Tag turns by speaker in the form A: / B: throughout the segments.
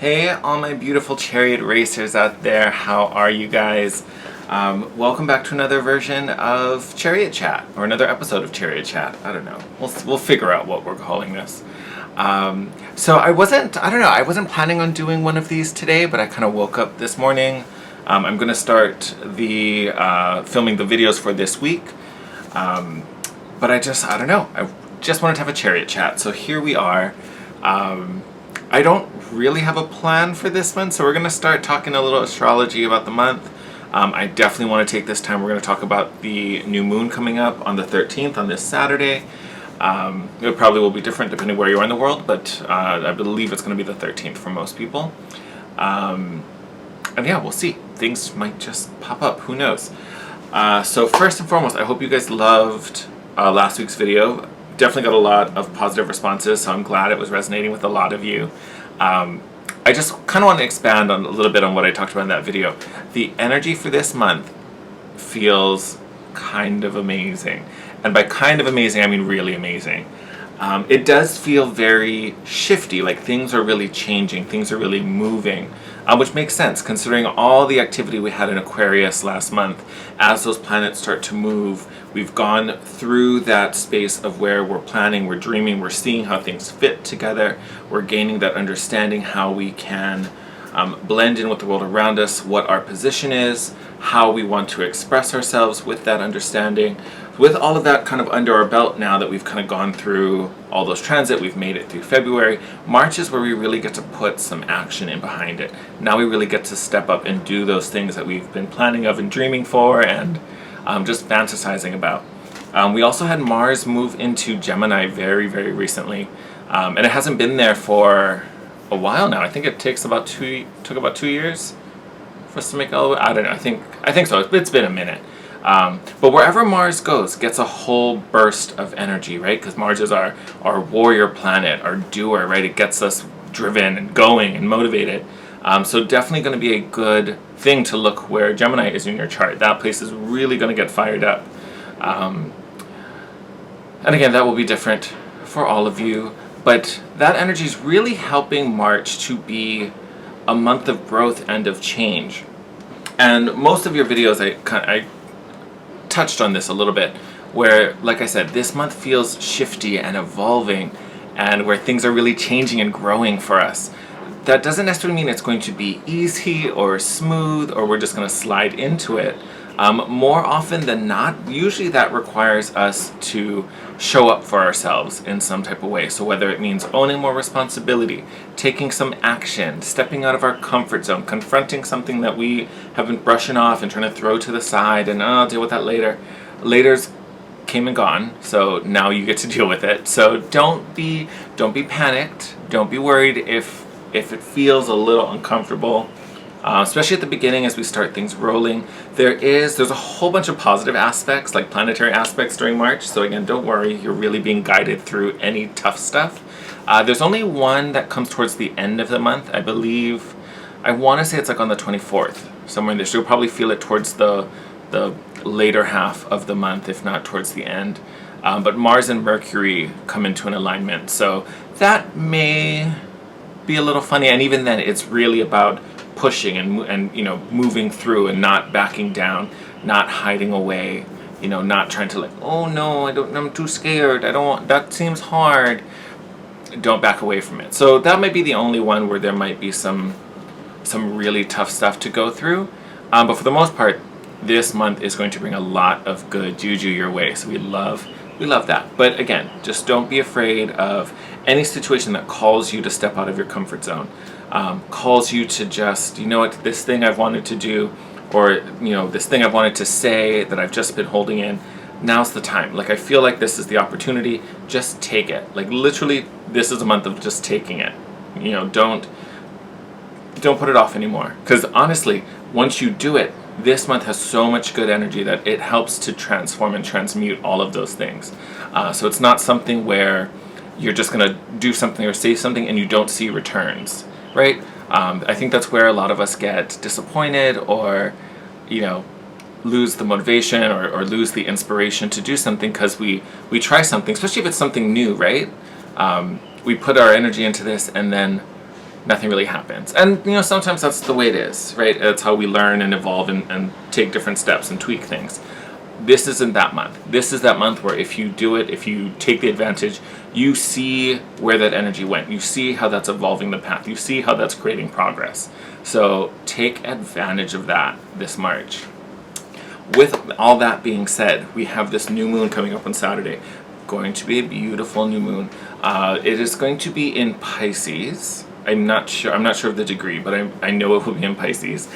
A: Hey, all my beautiful Chariot racers out there, how are you guys? Welcome back to another version of Chariot Chat, or another episode of Chariot Chat. I don't know. We'll figure out what we're calling this. So I wasn't planning on doing one of these today, but I kind of woke up this morning. I'm going to start the filming the videos for this week. But I don't know. I just wanted to have a Chariot Chat, so here we are. I don't really have a plan for this one, so we're going to start talking a little astrology about the month. I definitely want to take this time. We're going to talk about the new moon coming up on the 13th, on this Saturday. It probably will be different depending where you are in the world, but I believe it's going to be the 13th for most people. And yeah, we'll see. Things might just pop up. Who knows? So first and foremost, I hope you guys loved last week's video. Definitely got a lot of positive responses, so I'm glad it was resonating with a lot of you. I just kind of want to expand on a little bit on what I talked about in that video. The energy for this month feels kind of amazing. And by kind of amazing, I mean really amazing. It does feel very shifty, like things are really changing, things are really moving, which makes sense considering all the activity we had in Aquarius last month. As those planets start to move, we've gone through that space of where we're planning, we're dreaming, we're seeing how things fit together, we're gaining that understanding how we can blend in with the world around us, what our position is, how we want to express ourselves with that understanding. With all of that kind of under our belt now that we've kind of gone through all those transit, we've made it through February, March is where we really get to put some action in behind it. Now we really get to step up and do those things that we've been planning of and dreaming for and just fantasizing about. We also had Mars move into Gemini very, very recently, and it hasn't been there for a while now. I think it took about 2 years for us to make it all the way. I don't know. I think so. It's been a minute. But wherever Mars goes, gets a whole burst of energy, right? Because Mars is our warrior planet, our doer, right? It gets us driven and going and motivated. So definitely going to be a good thing to look where Gemini is in your chart. That place is really going to get fired up. And again, that will be different for all of you. But that energy is really helping March to be a month of growth and of change. And most of your videos, I touched on this a little bit, where, like I said, this month feels shifty and evolving, and where things are really changing and growing for us. That doesn't necessarily mean it's going to be easy or smooth, or we're just going to slide into it. More often than not, usually that requires us to show up for ourselves in some type of way. So whether it means owning more responsibility, taking some action, stepping out of our comfort zone, confronting something that we have been brushing off and trying to throw to the side and I'll deal with that later. Later's came and gone, so now you get to deal with it. So don't be panicked. Don't be worried if it feels a little uncomfortable. Especially at the beginning as we start things rolling. There's a whole bunch of positive aspects, like planetary aspects during March, so again, don't worry, you're really being guided through any tough stuff. There's only one that comes towards the end of the month, I believe. I want to say it's like on the 24th, somewhere in there, so you'll probably feel it towards the later half of the month, if not towards the end. But Mars and Mercury come into an alignment, so that may be a little funny, and even then, it's really about pushing and moving through and not backing down, not hiding away, not trying to oh no, I'm too scared, that seems hard. Don't back away from it. So that might be the only one where there might be some really tough stuff to go through. But for the most part, this month is going to bring a lot of good juju your way. So we love that. But again, just don't be afraid of any situation that calls you to step out of your comfort zone. Calls you to just, this thing I've wanted to do, or, this thing I've wanted to say that I've just been holding in, now's the time. Like, I feel like this is the opportunity, just take it. Like, literally, this is a month of just taking it. Don't put it off anymore. Because honestly, once you do it, this month has so much good energy that it helps to transform and transmute all of those things. So it's not something where you're just going to do something or say something and you don't see returns. Right? I think that's where a lot of us get disappointed or, lose the motivation or lose the inspiration to do something because we try something, especially if it's something new, right? We put our energy into this and then nothing really happens. And sometimes that's the way it is, right? That's how we learn and evolve and take different steps and tweak things. This isn't that month. This is that month where if you do it, if you take the advantage, you see where that energy went. You see how that's evolving the path. You see how that's creating progress. So take advantage of that this March. With all that being said, we have this new moon coming up on Saturday. Going to be a beautiful new moon. It is going to be in Pisces. I'm not sure of the degree, but I know it will be in Pisces,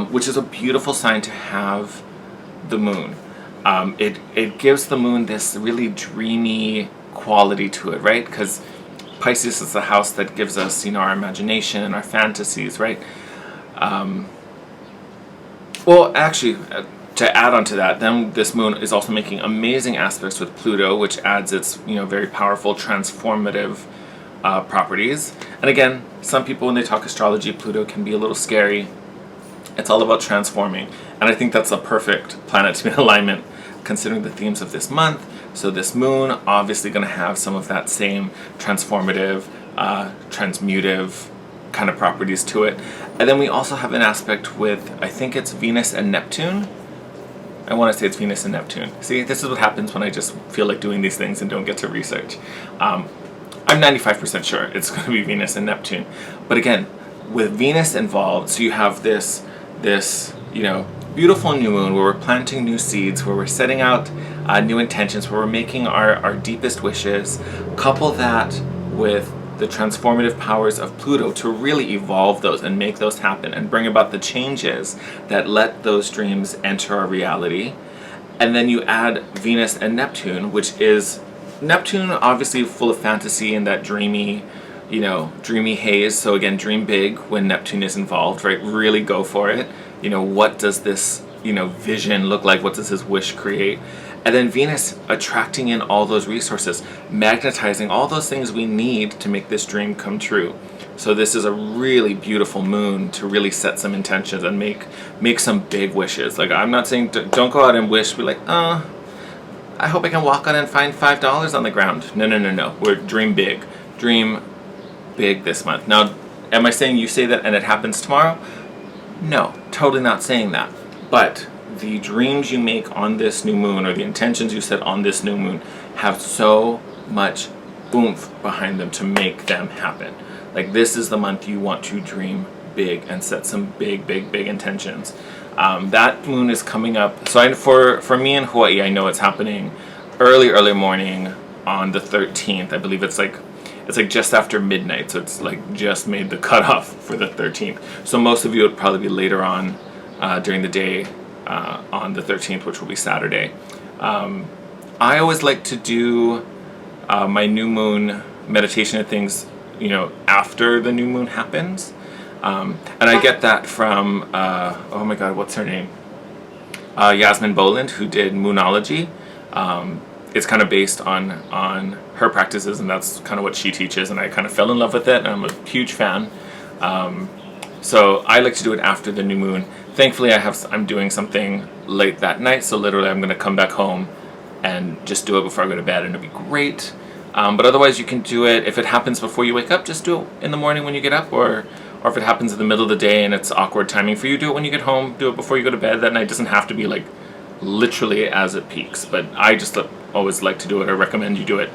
A: which is a beautiful sign to have the moon. It gives the moon this really dreamy quality to it, right? Because Pisces is the house that gives us, our imagination and our fantasies, right? Well, actually, to add on to that, then this moon is also making amazing aspects with Pluto, which adds its, very powerful transformative properties. And again, some people, when they talk astrology, Pluto can be a little scary. It's all about transforming. And I think that's a perfect planet to be in alignment, considering the themes of this month. So this moon, obviously going to have some of that same transformative, transmutive kind of properties to it. And then we also have an aspect with, I think it's Venus and Neptune. I want to say it's Venus and Neptune. See, this is what happens when I just feel like doing these things and don't get to research. I'm 95% sure it's going to be Venus and Neptune. But again, with Venus involved, so you have this beautiful new moon where we're planting new seeds, where we're setting out new intentions, where we're making our deepest wishes. Couple that with the transformative powers of Pluto to really evolve those and make those happen and bring about the changes that let those dreams enter our reality. And then you add Venus and Neptune, which is Neptune obviously full of fantasy and that dreamy haze. So again, dream big when Neptune is involved, right? Really go for it. What does this, vision look like? What does this wish create? And then Venus attracting in all those resources, magnetizing all those things we need to make this dream come true. So this is a really beautiful moon to really set some intentions and make some big wishes. Like, I'm not saying don't go out and wish, be like, I hope I can walk out and find $5 on the ground. No. We're dream big. Dream big this month. Now, am I saying you say that and it happens tomorrow? No, totally not saying that. But the dreams you make on this new moon, or the intentions you set on this new moon, have so much oomph behind them to make them happen. Like, this is the month you want to dream big and set some big intentions. That moon is coming up. So for me in Hawaii, I know it's happening early morning on the 13th. I believe it's like just after midnight, so it's like just made the cutoff for the 13th. So most of you would probably be later on during the day on the 13th, which will be Saturday. I always like to do my new moon meditation and things, after the new moon happens. And I get that from, oh my god, what's her name? Yasmin Boland, who did Moonology. It's kind of based on her practices, and that's kind of what she teaches, and I kind of fell in love with it, and I'm a huge fan. So I like to do it after the new moon. Thankfully, I'm doing something late that night, so literally I'm going to come back home and just do it before I go to bed, and it'll be great. But otherwise, you can do it, if it happens before you wake up, just do it in the morning when you get up, or if it happens in the middle of the day and it's awkward timing for you, do it when you get home, do it before you go to bed. That night doesn't have to be like literally as it peaks, but I just always like to do it, or recommend you do it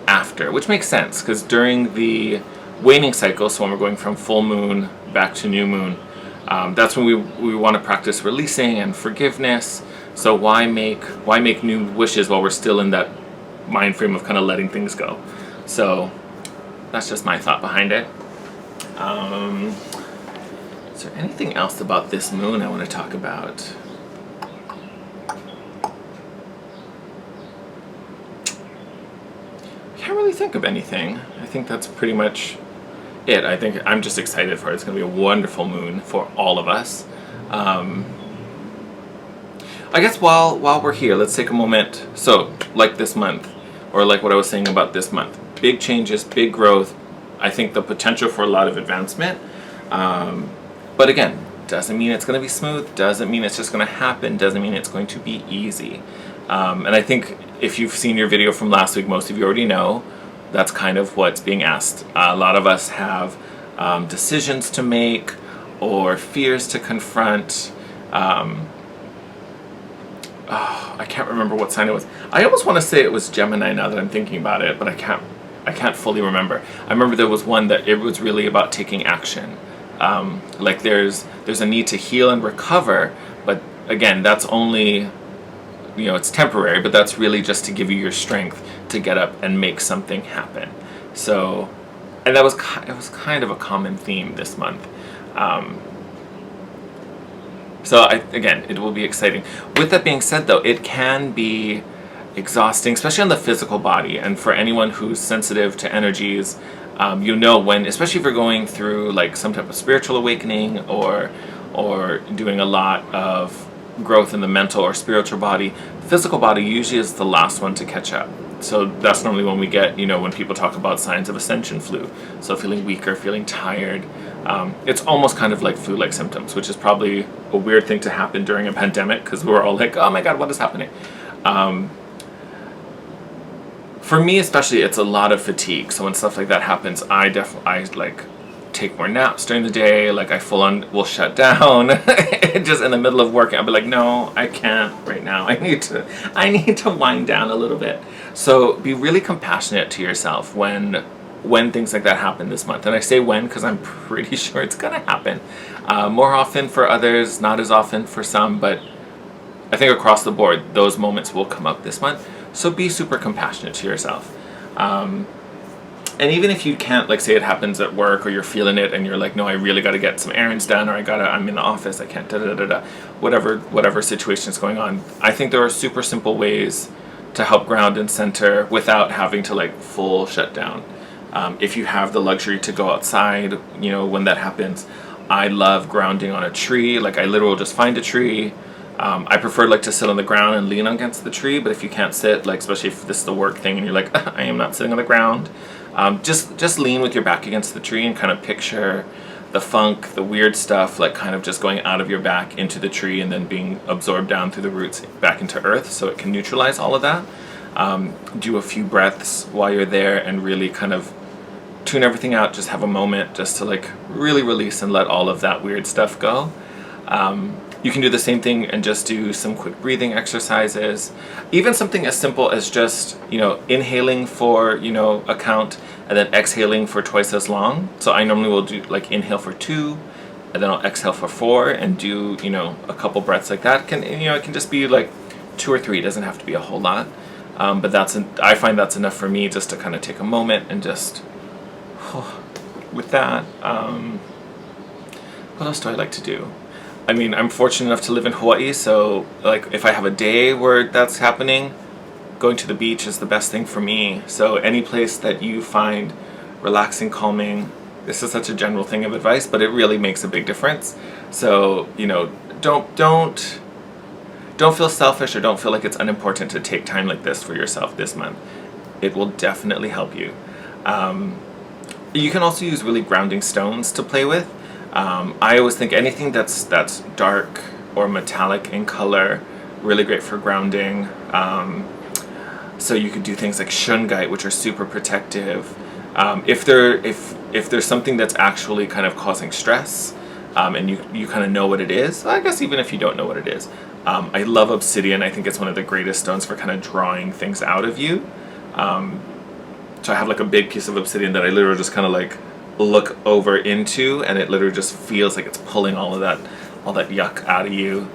A: after, which makes sense, because during the waning cycle, so when we're going from full moon back to new moon, that's when we want to practice releasing and forgiveness. So why make new wishes while we're still in that mind frame of kind of letting things go? So that's just my thought behind it. Is there anything else about this moon I want to talk about? Can't really think of anything. I think that's pretty much it. I think I'm just excited for it. It's going to be a wonderful moon for all of us. I guess while we're here, let's take a moment. So, like this month, or like what I was saying about this month, big changes, big growth. I think the potential for a lot of advancement. But again, doesn't mean it's going to be smooth. Doesn't mean it's just going to happen. Doesn't mean it's going to be easy. And I think if you've seen your video from last week, most of you already know that's kind of what's being asked. A lot of us have decisions to make, or fears to confront. I can't remember what sign it was. I almost want to say it was Gemini now that I'm thinking about it, but I can't fully remember. I remember there was one that it was really about taking action. Like there's a need to heal and recover, but again, that's only, it's temporary, but that's really just to give you your strength to get up and make something happen. So, and it was kind of a common theme this month. So again, it will be exciting. With that being said, though, it can be exhausting, especially on the physical body. And for anyone who's sensitive to energies, when, especially if you're going through like some type of spiritual awakening or doing a lot of growth in the mental or spiritual body, the physical body usually is the last one to catch up. So that's normally when we get, when people talk about signs of ascension flu. So feeling weaker, feeling tired. It's almost kind of like flu-like symptoms, which is probably a weird thing to happen during a pandemic because we're all like, oh my God, what is happening? For me especially, it's a lot of fatigue. So when stuff like that happens, I like take more naps during the day. Like I full on will shut down just in the middle of work. I'll be like, no, I can't right now. I need to wind down a little bit. So be really compassionate to yourself when things like that happen this month. And I say when because I'm pretty sure it's gonna happen. More often for others, not as often for some, but I think across the board, those moments will come up this month. So be super compassionate to yourself. And even if you can't, like say it happens at work or you're feeling it and you're like, no, I really got to get some errands done, or I'm in the office, I can't, whatever situation is going on. I think there are super simple ways to help ground and center without having to like full shut down. If you have the luxury to go outside, when that happens, I love grounding on a tree. Like I literally just find a tree. I prefer like to sit on the ground and lean against the tree, but if you can't sit, like especially if this is the work thing and you're like, I am not sitting on the ground, just lean with your back against the tree and kind of picture the funk, the weird stuff, like kind of just going out of your back into the tree and then being absorbed down through the roots back into earth so it can neutralize all of that. Do a few breaths while you're there and really kind of tune everything out. Just have a moment just to like really release and let all of that weird stuff go. You can do the same thing and just do some quick breathing exercises. Even something as simple as just, inhaling for, a count and then exhaling for twice as long. So I normally will do like inhale for 2 and then I'll exhale for 4 and do, a couple breaths like that. It can just be like 2 or 3. It doesn't have to be a whole lot. But I find that's enough for me just to kind of take a moment and just, with that, what else do I like to do? I mean, I'm fortunate enough to live in Hawaii, so like if I have a day where that's happening, going to the beach is the best thing for me. So any place that you find relaxing, calming, this is such a general thing of advice, but it really makes a big difference. So, don't feel selfish or don't feel like it's unimportant to take time like this for yourself this month. It will definitely help you. You can also use really grounding stones to play with. I always think anything that's dark or metallic in color, really great for grounding. So you could do things like shungite, which are super protective. If there's something that's actually kind of causing stress, and you kind of know what it is, I guess even if you don't know what it is, I love obsidian. I think it's one of the greatest stones for kind of drawing things out of you. So I have like a big piece of obsidian that I literally just kind of like look over into, and it literally just feels like it's pulling all that yuck out of you.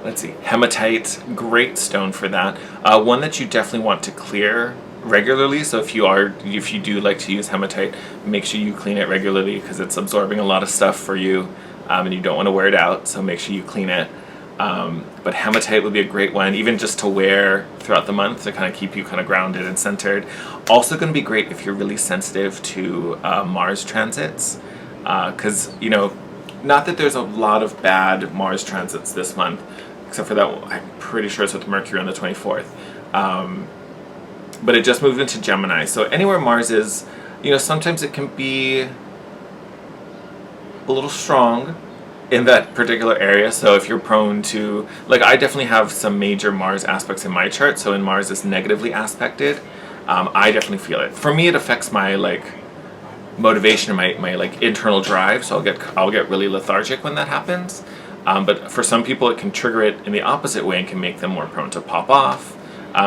A: Let's see, hematite, great stone for that. One that you definitely want to clear regularly. So if you do like to use hematite, make sure you clean it regularly because it's absorbing a lot of stuff for you, and you don't want to wear it out. So make sure you clean it. But hematite would be a great one, even just to wear throughout the month to kind of keep you kind of grounded and centered. Also going to be great if you're really sensitive to Mars transits, because not that there's a lot of bad Mars transits this month, except for that I'm pretty sure it's with Mercury on the 24th. But it just moved into Gemini, so anywhere Mars is, sometimes it can be a little strong in that particular area. So if you're prone to, like, I definitely have some major Mars aspects in my chart. So when Mars is negatively aspected, I definitely feel it. For me, it affects my motivation, my like internal drive. So I'll get really lethargic when that happens. But for some people, it can trigger it in the opposite way and can make them more prone to pop off.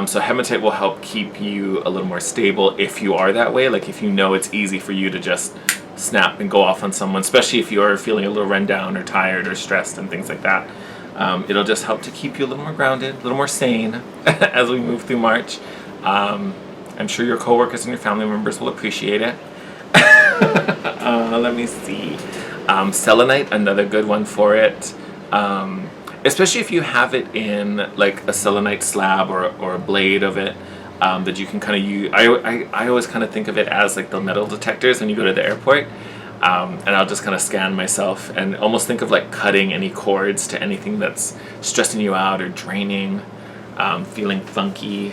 A: So hematite will help keep you a little more stable if you are that way. Like if you know it's easy for you to just snap and go off on someone, especially if you're feeling a little run down or tired or stressed and things like that. It'll just help to keep you a little more grounded, a little more sane as we move through March. I'm sure your coworkers and your family members will appreciate it. Let me see. Selenite, another good one for it. Especially if you have it in like a selenite slab or a blade of it that you can kind of use. I always kind of think of it as like the metal detectors when you go to the airport. And I'll just kind of scan myself and almost think of like cutting any cords to anything that's stressing you out or draining, feeling funky.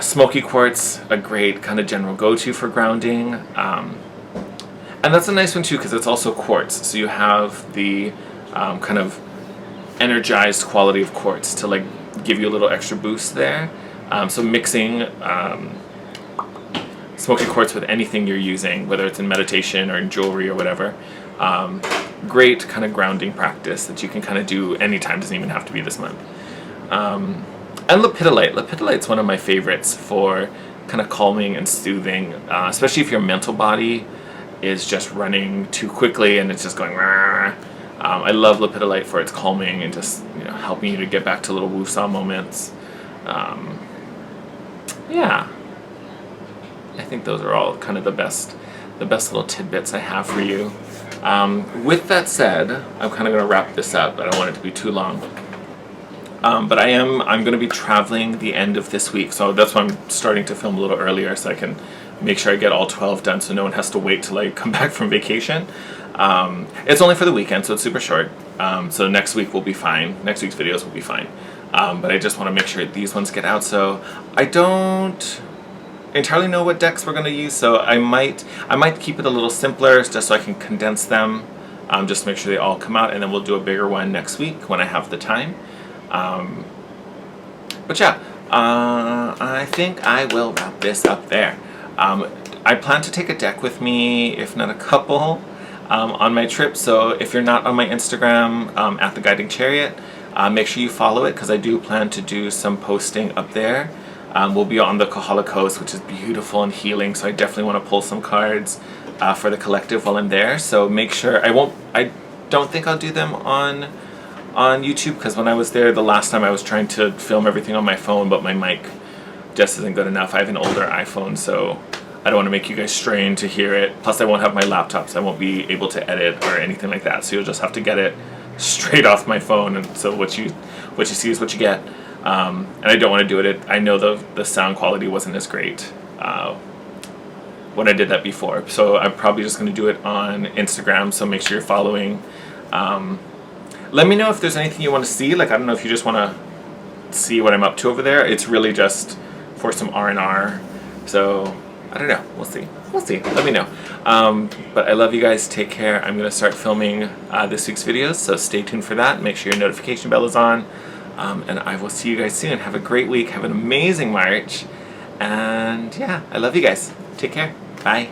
A: Smoky quartz, a great kind of general go-to for grounding. And that's a nice one too because it's also quartz. So you have the kind of energized quality of quartz to like give you a little extra boost there. So mixing smoky quartz with anything you're using, whether it's in meditation or in jewelry or whatever. Great kind of grounding practice that you can kind of do anytime, doesn't even have to be this month. And lepidolite. Lepidolite's one of my favorites for kind of calming and soothing, especially if your mental body is just running too quickly and it's just going rah. I love lepidolite for its calming and just helping you to get back to little woo-saw moments. Yeah. I think those are all kind of the best little tidbits I have for you. With that said, I'm kind of going to wrap this up. I don't want it to be too long. But I'm going to be traveling the end of this week, so that's why I'm starting to film a little earlier so I can make sure I get all 12 done so no one has to wait till I come back from vacation. It's only for the weekend, so it's super short. So next week will be fine. Next week's videos will be fine. But I just want to make sure these ones get out. So I don't entirely know what decks we're going to use, so I might keep it a little simpler just so I can condense them, just to make sure they all come out, and then we'll do a bigger one next week when I have the time. But yeah, I think I will wrap this up there. I plan to take a deck with me, if not a couple, on my trip. So if you're not on my Instagram at the Guiding Chariot, make sure you follow it because I do plan to do some posting up there. We'll be on the Kohala Coast, which is beautiful and healing. So I definitely want to pull some cards for the collective while I'm there. So make sure I don't think I'll do them on YouTube because when I was there the last time I was trying to film everything on my phone, but my mic just isn't good enough. I have an older iPhone, so I don't want to make you guys strain to hear it. Plus I won't have my laptop, so I won't be able to edit or anything like that. So you'll just have to get it straight off my phone, and so what you see is what you get. And I don't want to do it. I know the sound quality wasn't as great when I did that before. So I'm probably just going to do it on Instagram, so make sure you're following. Let me know if there's anything you want to see. Like, I don't know if you just want to see what I'm up to over there. It's really just for some R&R. So, I don't know. We'll see. Let me know. But I love you guys. Take care. I'm going to start filming this week's videos, so stay tuned for that. Make sure your notification bell is on. And I will see you guys soon. Have a great week. Have an amazing March. And yeah, I love you guys. Take care. Bye.